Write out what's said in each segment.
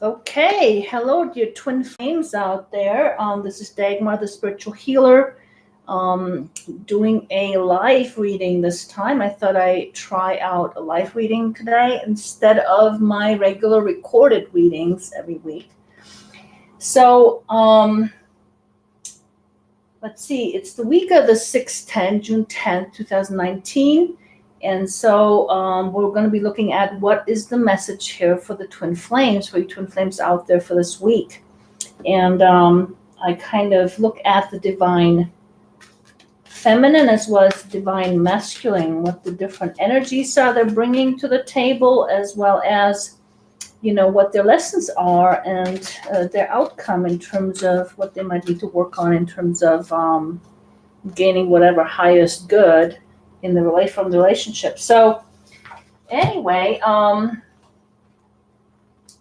Okay, hello, dear twin flames out there. This is Dagmar, the spiritual healer, um, doing a live reading this time. I thought I'd try out a live reading today instead of my regular recorded readings every week. So, let's see, it's the week of the 6/10, June 10th, 2019. And so we're going to be looking at what is the message here for the twin flames, for you twin flames out there for this week. And I kind of look at the divine feminine as well as divine masculine, what the different energies are they're bringing to the table, as well as, you know, what their lessons are and their outcome in terms of what they might need to work on in terms of gaining whatever highest good in the from the relationship. So anyway,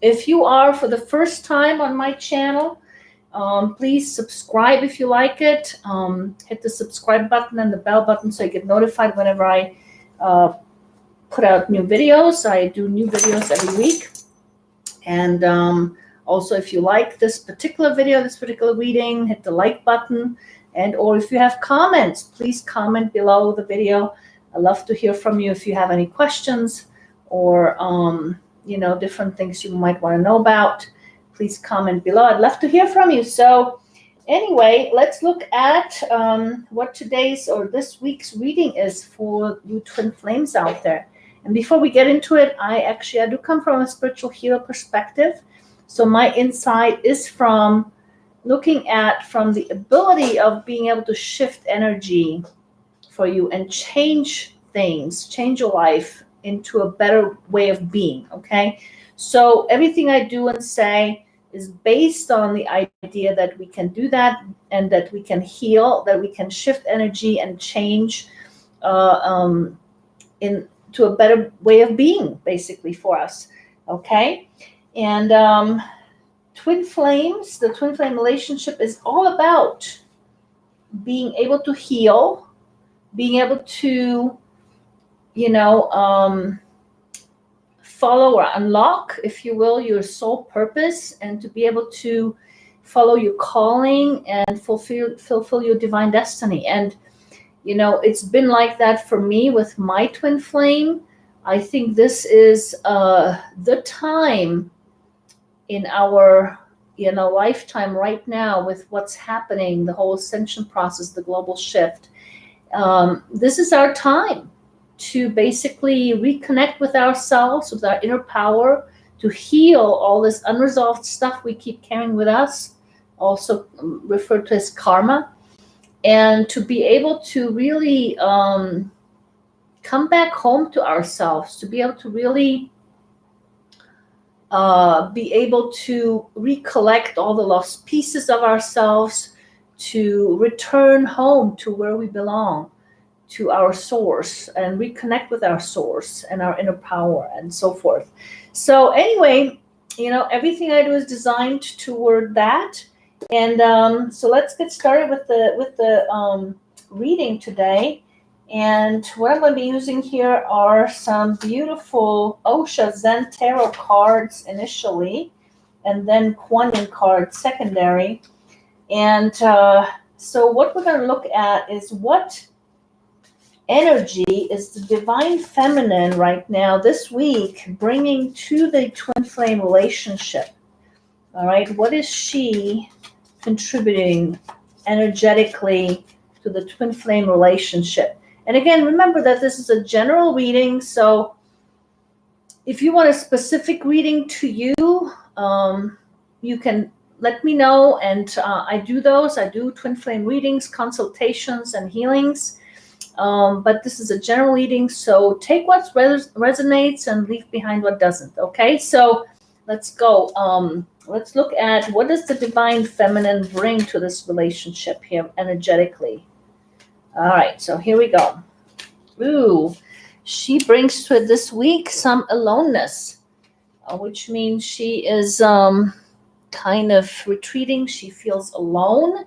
if you are for the first time on my channel, please subscribe if you like it. Hit the subscribe button and the bell button so you get notified whenever I put out new videos. I do new videos every week. And also, if you like this particular video, this particular reading, hit the like button. And or if you have comments, please comment below the video. I'd love to hear from you if you have any questions or you know, different things you might want to know about. Please comment below. I'd love to hear from you. So anyway, let's look at what today's or this week's reading is for you twin flames out there. And before we get into it, I do come from a spiritual healer perspective. So my insight is from looking at from the ability of being able to shift energy for you and change things, change your life into a better way of being, okay? So everything I do and say is based on the idea that we can do that and that we can heal, that we can shift energy and change into a better way of being, basically, for us, okay? And twin flames, the twin flame relationship is all about being able to heal, being able to, you know, follow or unlock, if you will, your soul purpose, and to be able to follow your calling and fulfill your divine destiny. And, you know, it's been like that for me with my twin flame. I think this is the time in our lifetime right now with what's happening, the whole ascension process, the global shift. This is our time to basically reconnect with ourselves, with our inner power, to heal all this unresolved stuff we keep carrying with us, also referred to as karma, and to be able to really come back home to ourselves, to be able to really be able to recollect all the lost pieces of ourselves, to return home to where we belong, to our source, and reconnect with our source and our inner power and so forth. So anyway, you know, everything I do is designed toward that. And so let's get started with the reading today. And what I'm going to be using here are some beautiful Osho Zen Tarot cards initially, and then Kuan Yin cards secondary. And so what we're going to look at is what energy is the divine feminine right now this week bringing to the twin flame relationship. All right, what is she contributing energetically to the twin flame relationship? And again, remember that this is a general reading, so if you want a specific reading to you, you can let me know, and I do those. I do twin flame readings, consultations, and healings. But this is a general reading, so take what resonates and leave behind what doesn't, okay? So let's go. Let's look at what does the divine feminine bring to this relationship here energetically. All right, so here we go. Ooh, she brings to it this week some aloneness, which means she is kind of retreating. She feels alone.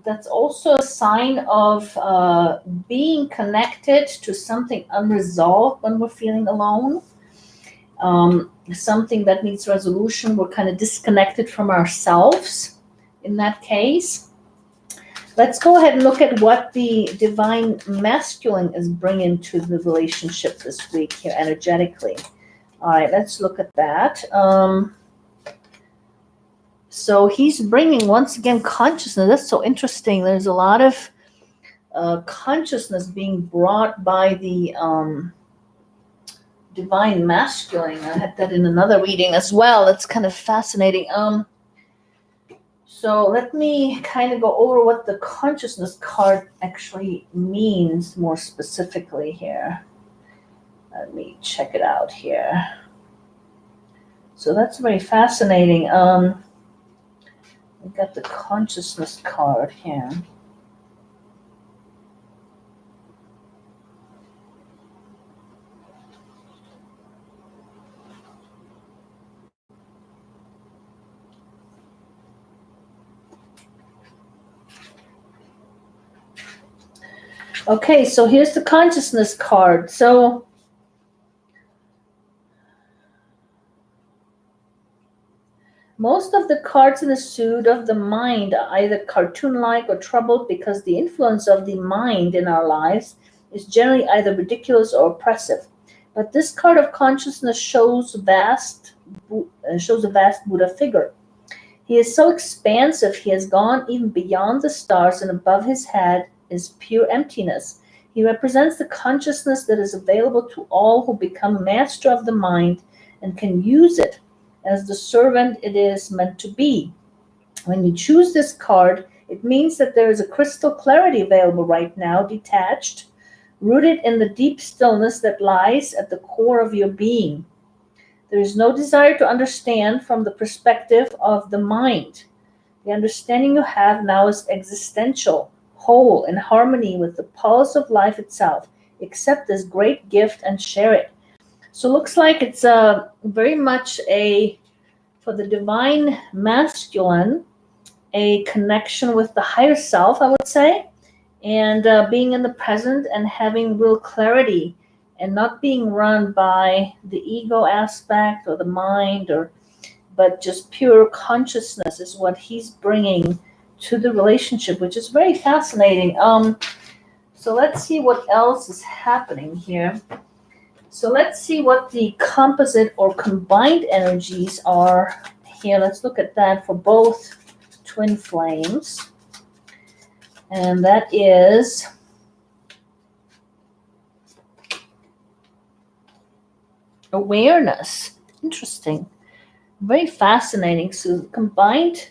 That's also a sign of being connected to something unresolved when we're feeling alone. something that needs resolution. We're kind of disconnected from ourselves in that case. Let's go ahead and look at what the divine masculine is bringing to the relationship this week here energetically. All right, let's look at that. So he's bringing, once again, consciousness. That's so interesting. There's a lot of consciousness being brought by the divine masculine. I had that in another reading as well. That's kind of fascinating. So let me kind of go over what the consciousness card actually means more specifically here. Let me check it out here. So that's very fascinating. We got the consciousness card here. Okay, so here's the consciousness card. So most of the cards in the suit of the mind are either cartoon-like or troubled because the influence of the mind in our lives is generally either ridiculous or oppressive. But this card of consciousness shows a vast Buddha figure. He is so expansive, he has gone even beyond the stars, and above his head is pure emptiness. He represents the consciousness that is available to all who become master of the mind and can use it as the servant it is meant to be. When you choose this card, it means that there is a crystal clarity available right now, detached, rooted in the deep stillness that lies at the core of your being. There is no desire to understand from the perspective of the mind. The understanding you have now is existential, whole, in harmony with the pulse of life itself. Accept this great gift and share it. So it looks like it's very much for the divine masculine, a connection with the higher self, I would say, and being in the present and having real clarity and not being run by the ego aspect or the mind, but just pure consciousness is what he's bringing to the relationship, which is very fascinating. So let's see what else is happening here. So let's see what the composite or combined energies are here. Let's look at that for both twin flames. And that is awareness. Interesting. Very fascinating. So combined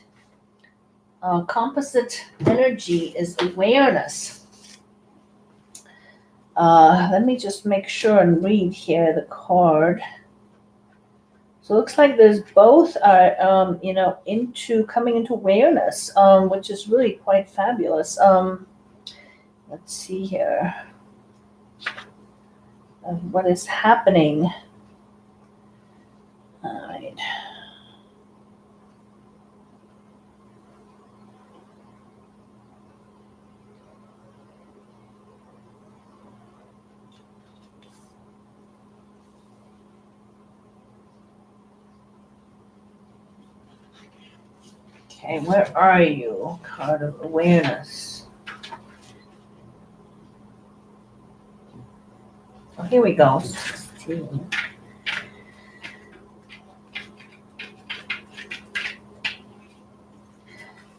composite energy is awareness. Let me just make sure and read here the card. So it looks like there's both are coming into awareness, which is really quite fabulous. Let's see here. What is happening? All right. Okay, where are you? Card of awareness. Oh, here we go. 16.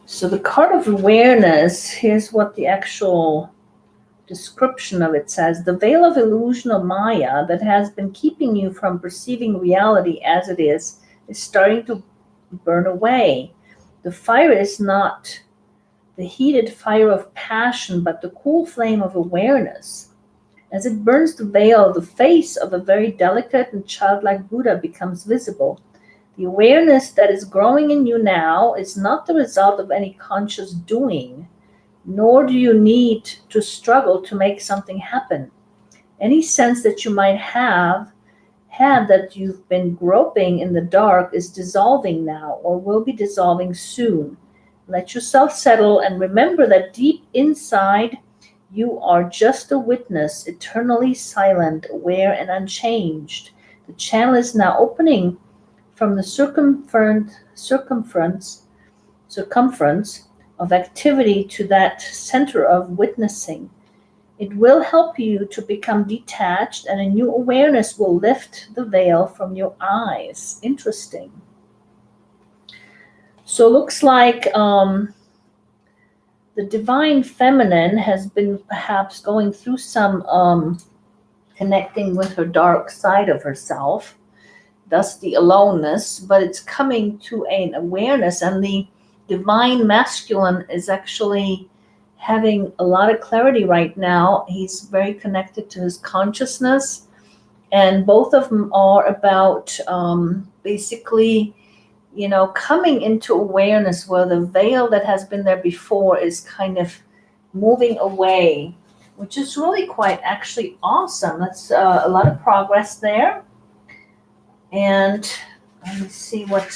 So the card of awareness, here's what the actual description of it says. The veil of illusion of Maya that has been keeping you from perceiving reality as it is starting to burn away. The fire is not the heated fire of passion, but the cool flame of awareness. As it burns the veil, the face of a very delicate and childlike Buddha becomes visible. The awareness that is growing in you now is not the result of any conscious doing, nor do you need to struggle to make something happen. Any sense that you might have had that you've been groping in the dark is dissolving now or will be dissolving soon. Let yourself settle and remember that deep inside you are just a witness, eternally silent, aware, and unchanged. The channel is now opening from the circumference of activity to that center of witnessing. It will help you to become detached, and a new awareness will lift the veil from your eyes. Interesting. So looks like the divine feminine has been perhaps going through some connecting with her dark side of herself, thus the aloneness, but it's coming to an awareness, and the divine masculine is actually having a lot of clarity right now. He's very connected to his consciousness, and both of them are about basically, coming into awareness where the veil that has been there before is kind of moving away, which is really quite actually awesome. That's a lot of progress there. And let me see what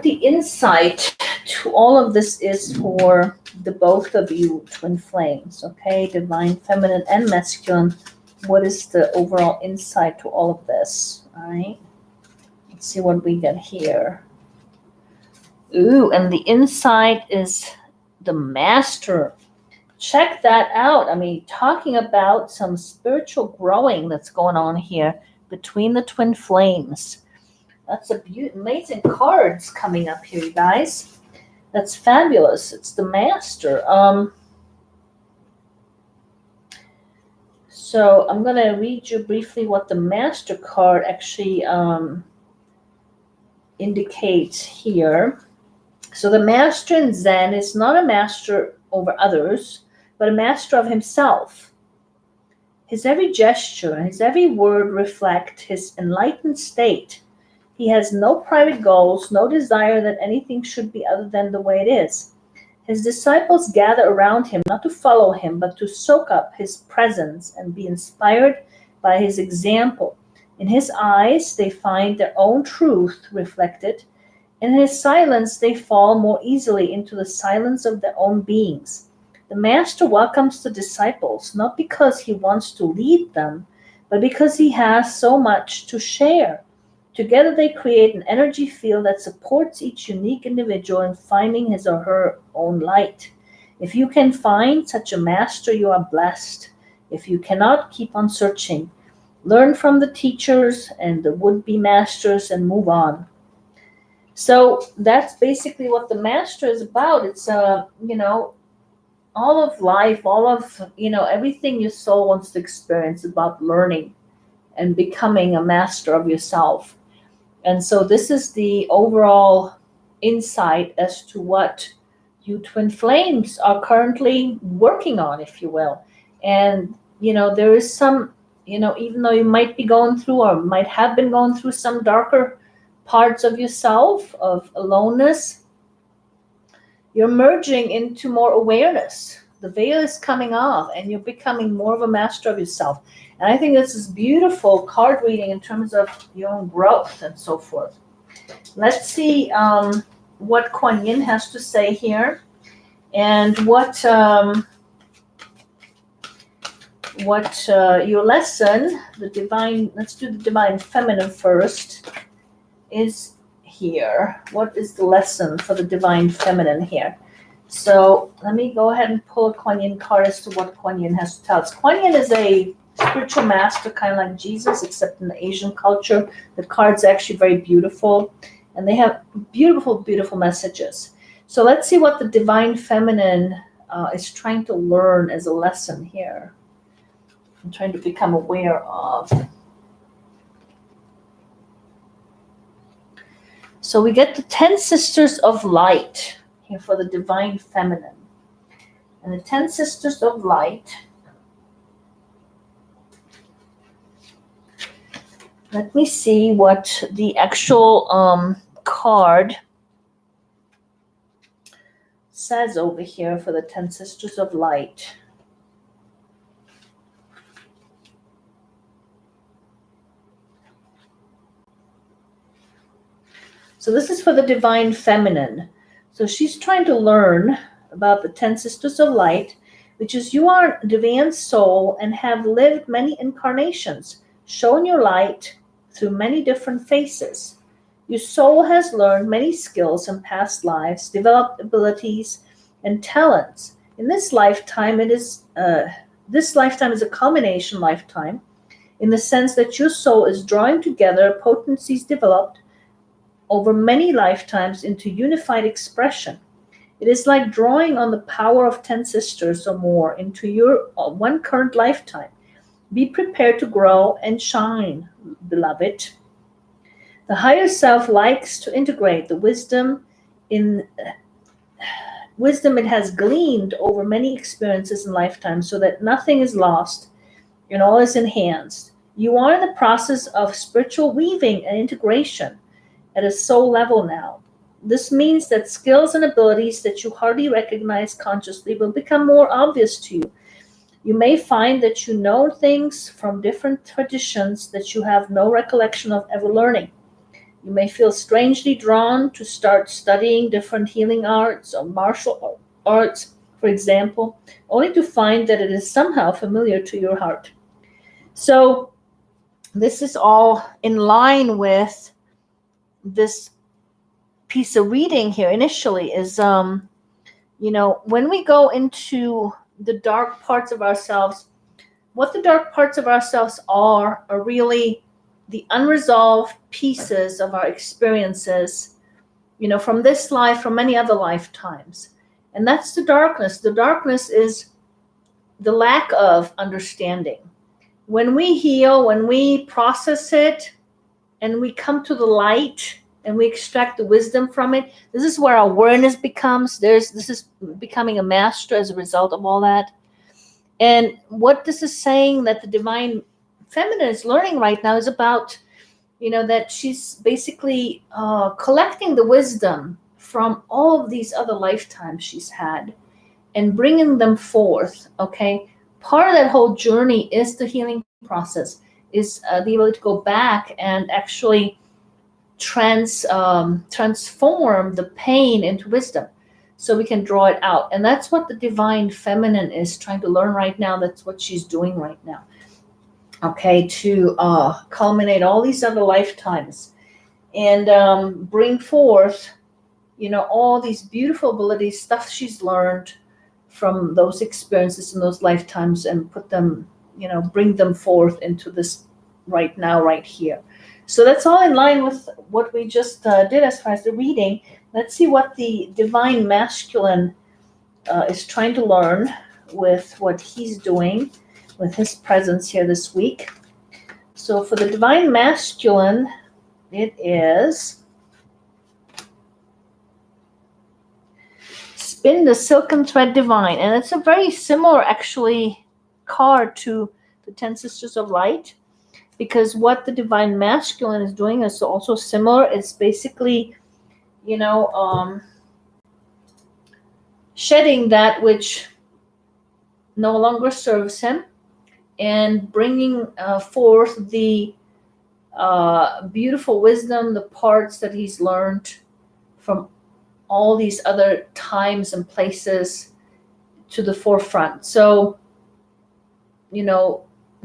the insight to all of this is for the both of you twin flames, okay? Divine feminine and masculine. What is the overall insight to all of this? All right. Let's see what we get here. Ooh, and the insight is the master. Check that out. I mean, talking about some spiritual growing that's going on here between the twin flames. That's amazing cards coming up here, you guys. That's fabulous. It's the master. So I'm going to read you briefly what the master card actually indicates here. So the master in Zen is not a master over others, but a master of himself. His every gesture, his every word reflect his enlightened state. He has no private goals, no desire that anything should be other than the way it is. His disciples gather around him not to follow him, but to soak up his presence and be inspired by his example. In his eyes, they find their own truth reflected. In his silence, they fall more easily into the silence of their own beings. The master welcomes the disciples, not because he wants to lead them, but because he has so much to share. Together they create an energy field that supports each unique individual in finding his or her own light. If you can find such a master, you are blessed. If you cannot, keep on searching. Learn from the teachers and the would-be masters and move on. So that's basically what the master is about. It's, all of life, all of, everything your soul wants to experience about learning and becoming a master of yourself. And so this is the overall insight as to what you twin flames are currently working on, if you will. And, there is some, even though you might be going through or might have been going through some darker parts of yourself, of aloneness, you're merging into more awareness. The veil is coming off and you're becoming more of a master of yourself. And I think this is beautiful card reading in terms of your own growth and so forth. Let's see what Kuan Yin has to say here, and what your lesson, the divine, let's do the divine feminine first, is here. What is the lesson for the divine feminine here? So let me go ahead and pull a Kuan Yin card as to what Kuan Yin has to tell us. Kuan Yin is a spiritual master, kind of like Jesus, except in the Asian culture. The card's actually very beautiful, and they have beautiful, beautiful messages. So let's see what the divine feminine is trying to learn as a lesson here. I'm trying to become aware of. So we get the 10 Sisters of Light here for the divine feminine. And the 10 Sisters of Light, let me see what the actual card says over here for the 10 Sisters of Light. So this is for the divine feminine. So she's trying to learn about the 10 sisters of light, which is you are a divine soul and have lived many incarnations, shown your light through many different faces. Your soul has learned many skills in past lives, developed abilities and talents. In this lifetime, this lifetime is a culmination lifetime, in the sense that your soul is drawing together potencies developed over many lifetimes into unified expression. It is like drawing on the power of 10 sisters or more into your one current lifetime. Be prepared to grow and shine, beloved. The higher self likes to integrate the wisdom it has gleaned over many experiences in lifetimes so that nothing is lost and all is enhanced. You are in the process of spiritual weaving and integration at a soul level now. This means that skills and abilities that you hardly recognize consciously will become more obvious to you. You may find that you know things from different traditions that you have no recollection of ever learning. You may feel strangely drawn to start studying different healing arts or martial arts, for example, only to find that it is somehow familiar to your heart. So this is all in line with this piece of reading here initially is, when we go into the dark parts of ourselves, what the dark parts of ourselves are really the unresolved pieces of our experiences, from this life, from many other lifetimes. And that's the darkness. The darkness is the lack of understanding. When we heal, when we process it, and we come to the light and we extract the wisdom from it, this is where our awareness becomes. This is becoming a master as a result of all that. And what this is saying that the divine feminine is learning right now is about, that she's basically collecting the wisdom from all of these other lifetimes she's had and bringing them forth. Okay, part of that whole journey is the healing process, is the ability to go back and actually transform the pain into wisdom so we can draw it out. And that's what the divine feminine is trying to learn right now. That's what she's doing right now. Okay, to culminate all these other lifetimes and bring forth, all these beautiful abilities, stuff she's learned from those experiences in those lifetimes, and put them, bring them forth into this right now, right here. So that's all in line with what we just did as far as the reading. Let's see what the divine masculine is trying to learn with what he's doing with his presence here this week. So for the divine masculine, it is Spin the Silken Thread Divine. And it's a very similar, actually, card to the 10 Sisters of Light, because what the divine masculine is doing is also similar. It's basically, shedding that which no longer serves him and bringing forth the beautiful wisdom, the parts that he's learned from all these other times and places to the forefront. So,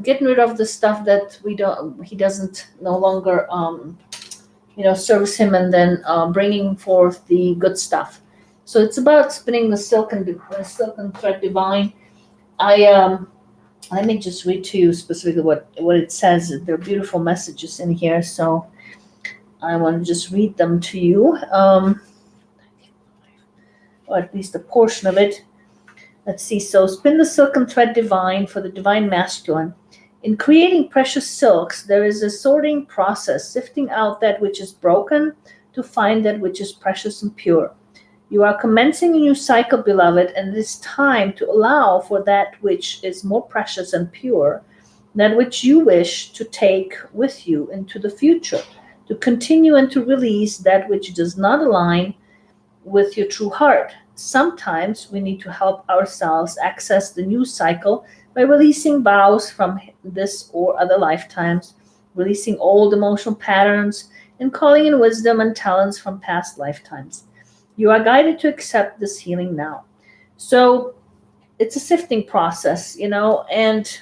getting rid of the stuff that he doesn't no longer, serves him, and then bringing forth the good stuff. So it's about spinning the silken thread divine. Let me just read to you specifically what it says. There are beautiful messages in here, so I want to just read them to you, or at least a portion of it. Let's see. So, spin the silken thread divine for the divine masculine. In creating precious silks, there is a sorting process, sifting out that which is broken to find that which is precious and pure. You are commencing a new cycle, beloved, and it is time to allow for that which is more precious and pure, that which you wish to take with you into the future, to continue and to release that which does not align with your true heart. Sometimes we need to help ourselves access the new cycle by releasing vows from this or other lifetimes, releasing old emotional patterns, and calling in wisdom and talents from past lifetimes. You are guided to accept this healing now. So it's a sifting process, and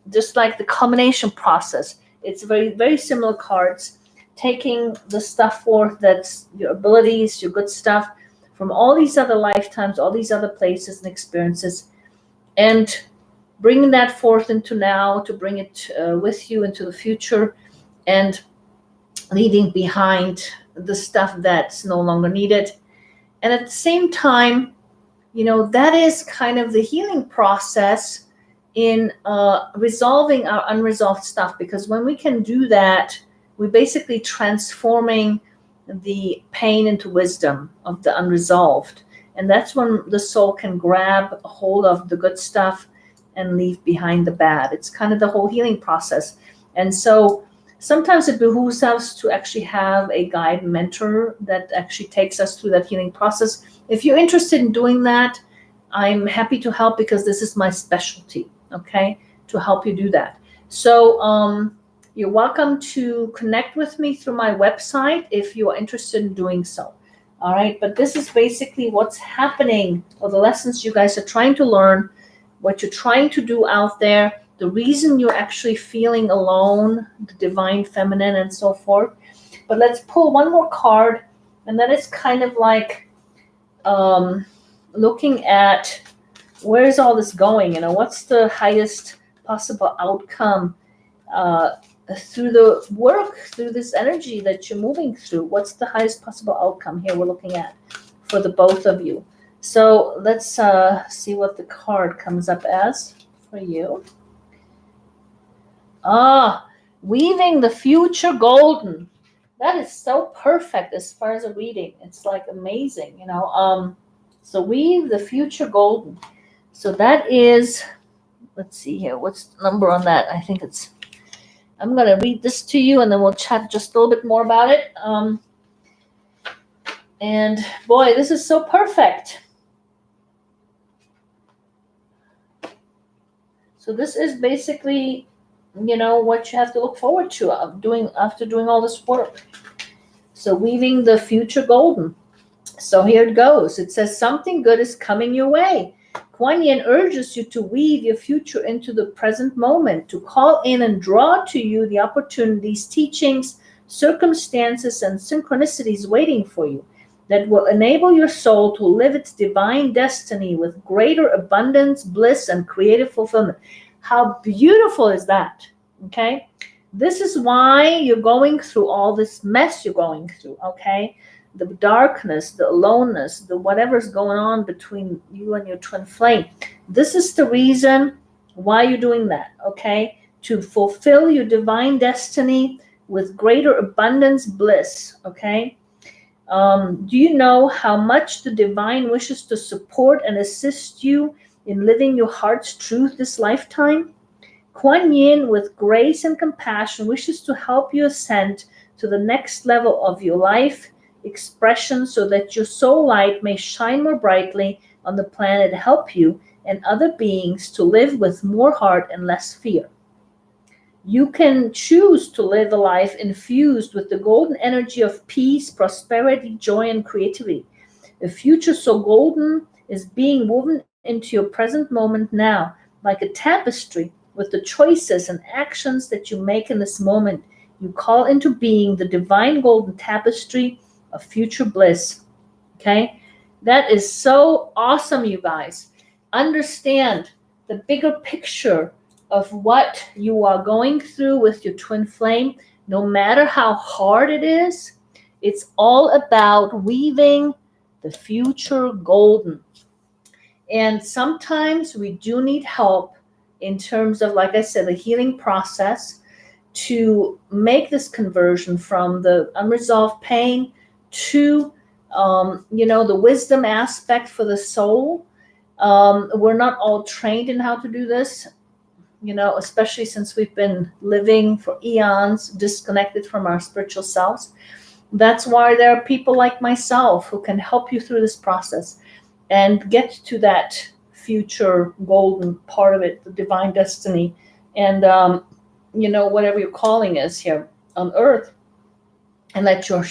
just like the culmination process, it's very, very similar cards, taking the stuff forth that's your abilities, your good stuff from all these other lifetimes, all these other places and experiences, and bringing that forth into now to bring it with you into the future, and leaving behind the stuff that's no longer needed. And at the same time, that is kind of the healing process in resolving our unresolved stuff, because when we can do that, we're basically transforming the pain into wisdom of the unresolved. And that's when the soul can grab a hold of the good stuff and leave behind the bad. It's kind of the whole healing process. And so sometimes it behooves us to actually have a guide mentor that actually takes us through that healing process. If you're interested in doing that, I'm happy to help, because this is my specialty, okay, to help you do that. So you're welcome to connect with me through my website if you are interested in doing so. All right, but this is basically what's happening, or the lessons you guys are trying to learn, what you're trying to do out there, the reason you're actually feeling alone, the divine feminine and so forth. But let's pull one more card, and then it's kind of like looking at where's all this going, what's the highest possible outcome through the work, through this energy that you're moving through. What's the highest possible outcome here we're looking at for the both of you? So let's see what the card comes up as for you. Weaving the future golden. That is so perfect as far as a reading. It's like amazing, so weave the future golden. So that is, let's see here, what's the number on that? I think I'm going to read this to you, and then we'll chat just a little bit more about it. And boy, this is so perfect. So this is basically, what you have to look forward to after doing all this work. So weaving the future golden. So here it goes. It says, something good is coming your way. Kuan Yin urges you to weave your future into the present moment, to call in and draw to you the opportunities, teachings, circumstances, and synchronicities waiting for you that will enable your soul to live its divine destiny with greater abundance, bliss, and creative fulfillment. How beautiful is that? Okay? This is why you're going through all this mess you're going through, okay? The darkness, the aloneness, the whatever's going on between you and your twin flame. This is the reason why you're doing that, okay? To fulfill your divine destiny with greater abundance, bliss, okay? Do you know how much the divine wishes to support and assist you in living your heart's truth this lifetime? Kuan Yin, with grace and compassion, wishes to help you ascend to the next level of your life expression so that your soul light may shine more brightly on the planet, help you and other beings to live with more heart and less fear. You can choose to live a life infused with the golden energy of peace, prosperity, joy, and creativity. A future so golden is being woven into your present moment now, like a tapestry with the choices and actions that you make in this moment. You call into being the divine golden tapestry of future bliss. Okay? That is so awesome, you guys. Understand the bigger picture of what you are going through with your twin flame. No matter how hard it is, it's all about weaving the future golden. And sometimes we do need help in terms of, like I said, the healing process to make this conversion from the unresolved pain to, the wisdom aspect for the soul. We're not all trained in how to do this, especially since we've been living for eons disconnected from our spiritual selves. That's why there are people like myself who can help you through this process and get to that future golden part of it, the divine destiny, and, whatever your calling is here on earth. and let your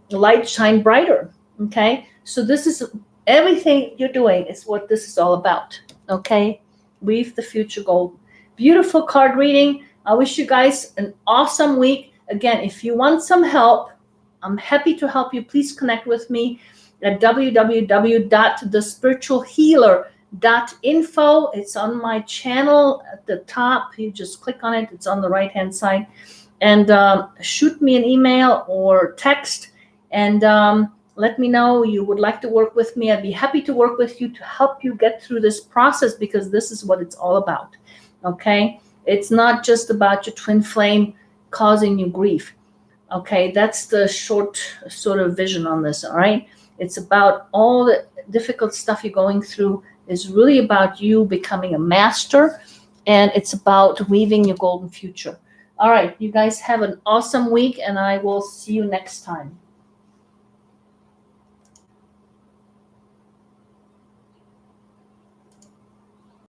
light shine brighter. Okay, so this is everything you're doing is what this is all about. Okay, weave the future gold. Beautiful card reading. I wish you guys an awesome week. Again, if you want some help, I'm happy to help you. Please connect with me at www.thespiritualhealer.info. It's on my channel at the top. You just click on it. It's on the right hand side, and shoot me an email or text, and let me know you would like to work with me. I'd be happy to work with you to help you get through this process, because this is what it's all about. Okay, it's not just about your twin flame causing you grief. Okay, that's the short sort of vision on this. All right, it's about all the difficult stuff you're going through is really about you becoming a master, and it's about weaving your golden future. All right, you guys have an awesome week, and I will see you next time.